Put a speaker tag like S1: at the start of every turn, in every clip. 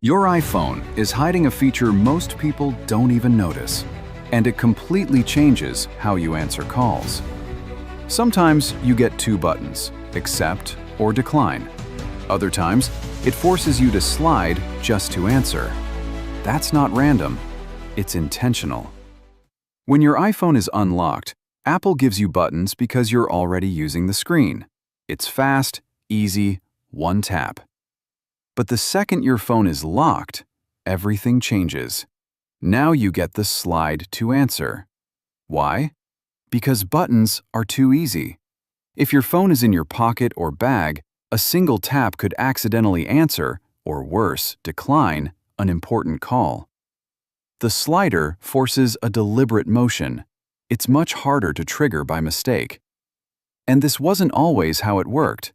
S1: Your iPhone is hiding a feature most people don't even notice, and it completely changes how you answer calls. Sometimes you get two buttons, accept or decline. Other times, it forces you to slide just to answer. That's not random, it's intentional. When your iPhone is unlocked, Apple gives you buttons because you're already using the screen. It's fast, easy, one tap. But the second your phone is locked, everything changes. Now you get the slide to answer. Why? Because buttons are too easy. If your phone is in your pocket or bag, a single tap could accidentally answer, or worse, decline, an important call. The slider forces a deliberate motion. It's much harder to trigger by mistake. And this wasn't always how it worked.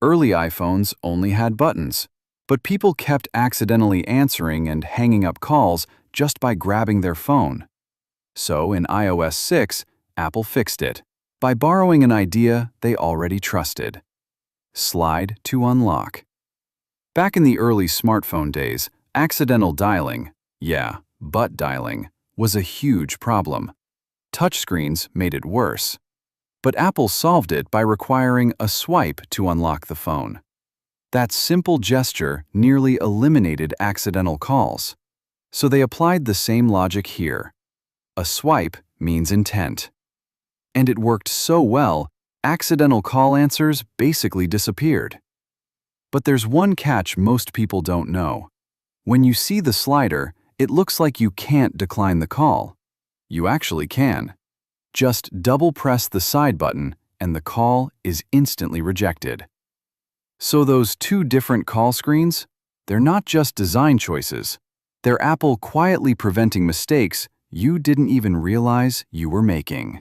S1: Early iPhones only had buttons. But people kept accidentally answering and hanging up calls just by grabbing their phone. So in iOS 6, Apple fixed it by borrowing an idea they already trusted. Slide to unlock. Back in the early smartphone days, accidental dialing, butt dialing, was a huge problem. Touchscreens made it worse. But Apple solved it by requiring a swipe to unlock the phone. That simple gesture nearly eliminated accidental calls. So they applied the same logic here. A swipe means intent. And it worked so well, accidental call answers basically disappeared. But there's one catch most people don't know. When you see the slider, it looks like you can't decline the call. You actually can. Just double-press the side button and the call is instantly rejected. So those two different call screens, they're not just design choices. They're Apple quietly preventing mistakes you didn't even realize you were making.